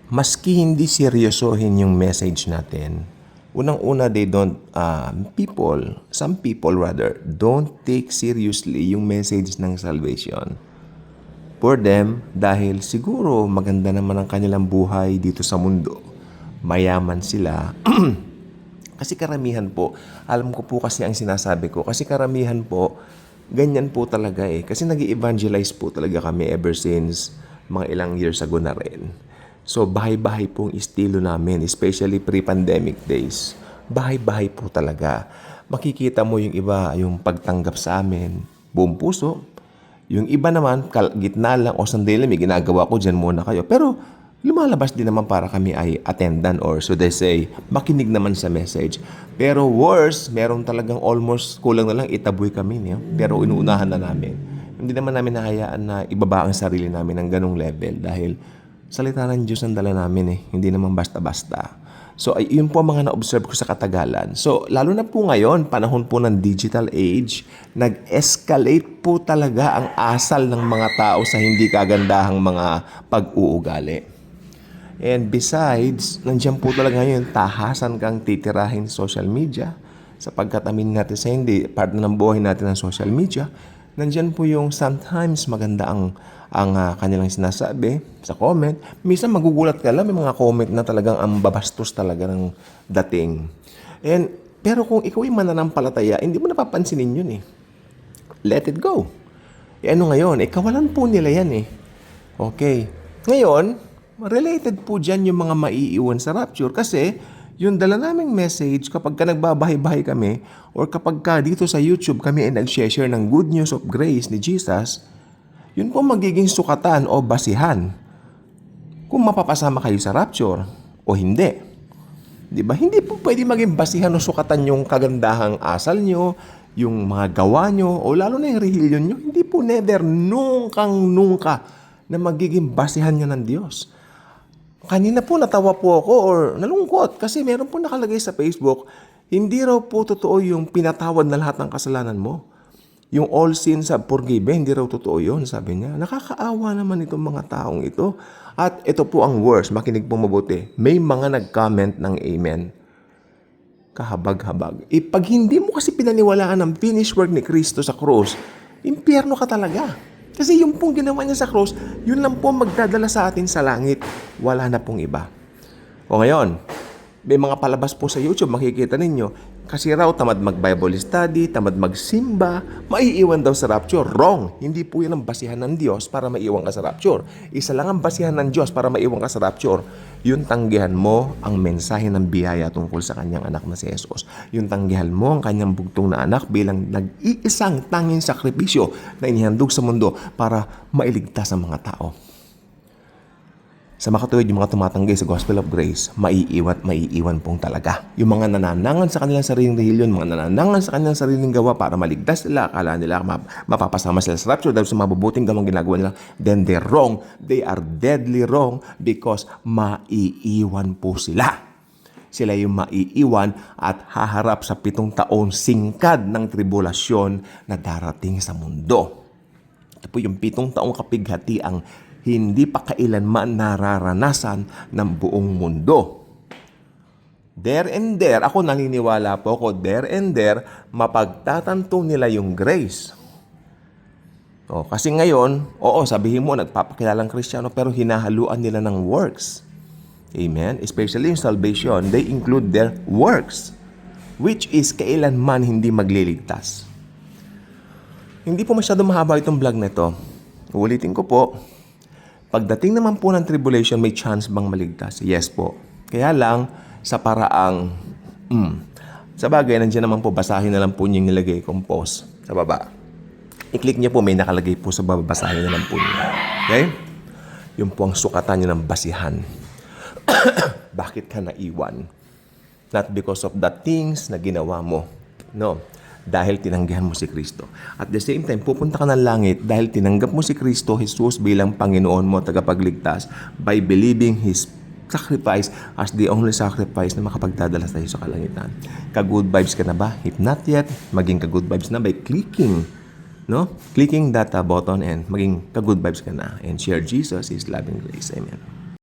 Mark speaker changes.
Speaker 1: Maski hindi seryosohin yung message natin, unang-una some people rather, don't take seriously yung message ng salvation. For them, dahil siguro maganda naman ang kanilang buhay dito sa mundo, mayaman sila. Kasi karamihan po, alam ko po kasi ang sinasabi ko, kasi karamihan po, ganyan po talaga eh. Kasi nag-evangelize po talaga kami ever since mga ilang years ago na rin. So, bahay-bahay pong estilo namin, especially pre-pandemic days. Bahay-bahay po talaga. Makikita mo yung iba, yung pagtanggap sa amin, buong puso. Yung iba naman, gitna lang o sandali, may ginagawa ko, dyan muna kayo. Pero, lumalabas din naman para kami ay attendant or so they say, makinig naman sa message. Pero worse, meron talagang almost kulang na lang itaboy kami niya. Pero inuunahan na namin. Hindi naman namin nahayaan na ibaba ang sarili namin ng ganong level dahil salita ng Diyos ang dala namin eh. Hindi naman basta-basta. So, yun po ang mga na-observe ko sa katagalan. So, lalo na po ngayon, panahon po ng digital age, nag-escalate po talaga ang asal ng mga tao sa hindi kagandahang mga pag-uugali. And besides, nandiyan po talaga ngayon, tahasan kang titirahin sa social media. Sapagkat amin natin sa hindi, part na ng buhay natin ng social media, nandiyan po yung sometimes maganda ang kanilang sinasabi sa comment. Minsan magugulat ka lang, may mga comment na talagang ang babastos talaga ng dating. Pero kung ikaw ay mananampalataya, hindi mo napapansinin yun eh. Let it go. Ano ngayon? Kawalan po nila yan eh. Okay. Ngayon, related po dyan yung mga maiiwan sa rapture kasi yung dala naming message kapag ka nagbabahay-bahay kami or kapag ka dito sa YouTube kami ay nag-share ng good news of grace ni Jesus, yun po magiging sukatan o basihan kung mapapasama kayo sa rapture o hindi. Diba? Hindi po pwede maging basihan o sukatan yung kagandahang asal nyo, yung mga gawa nyo, o lalo na yung religion nyo. Hindi po never, nunca na magiging basihan nyo ng Diyos. Kanina po natawa po ako or nalungkot kasi meron po nakalagay sa Facebook, hindi raw po totoo yung pinatawad na lahat ng kasalanan mo. Yung all sins are forgiven, hindi raw totoo yun, sabi niya. Nakakaawa naman itong mga taong ito. At ito po ang worst, makinig po mabuti. May mga nag-comment ng amen. Kahabag-habag. Pag hindi mo kasi pinaniwalaan ang finished work ni Kristo sa krus, impyerno ka talaga. Kasi yung pong ginawa niya sa cross, yun lang po magdadala sa atin sa langit. Wala na pong iba. O ngayon, may mga palabas po sa YouTube, makikita ninyo, kasi raw tamad mag-Bible study, tamad magsimba, maiiwan daw sa rapture. Wrong! Hindi po yan ang basihan ng Diyos para maiwan ka sa rapture. Isa lang ang basihan ng Diyos para maiwan ka sa rapture. Yung tanggihan mo ang mensahe ng biyaya tungkol sa kanyang anak na si Jesus. Yung tanggihan mo ang kanyang bugtong na anak bilang nag-iisang tanging sakripisyo na inihandog sa mundo para mailigtas ang mga tao. Sa makatuwid, yung mga tumatanggi sa Gospel of Grace, maiiwan pong talaga. Yung mga nananangan sa kanilang sariling relihiyon, mga nananangan sa kanilang sariling gawa para maligtas sila, akala nila mapapasama sila sa rapture dahil sa mabubuting gawang ginagawa nila, then they're wrong. They are deadly wrong because maiiwan po sila. Sila yung maiiwan at haharap sa 7 taong singkad ng tribulasyon na darating sa mundo. Ito po yung 7 taong kapighatiang hindi pa kailanman nararanasan ng buong mundo. There and there, ako naniniwala po ako, there and there, mapagtatanto nila yung grace. Kasi ngayon, sabihin mo, nagpapakilalang Kristiyano, pero hinahaluan nila ng works. Amen? Especially yung salvation, they include their works, which is kailanman hindi magliligtas. Hindi po masyado mahaba itong vlog na ito. Ulitin ko po, pagdating naman po ng tribulation, may chance bang maligtas? Yes po. Kaya lang, sa paraang, sa bagay, nandiyan naman po, basahin na lang po niyo yung nilagay kong post sa baba. I-click niyo po, may nakalagay po sa baba, basahin na lang po niyo. Okay? Yung po ang sukatan niyo ng basihan. Bakit ka naiwan? Not because of the things na ginawa mo. No. Dahil tinanggihan mo si Kristo. At the same time, pupunta ka ng langit dahil tinanggap mo si Kristo Jesus bilang Panginoon mo, tagapagligtas, by believing His sacrifice as the only sacrifice na makapagdadala tayo sa kalangitan. Ka-good vibes ka na ba? If not yet, maging ka-good vibes na by clicking that button and maging ka-good vibes ka na. And share Jesus His loving grace. Amen.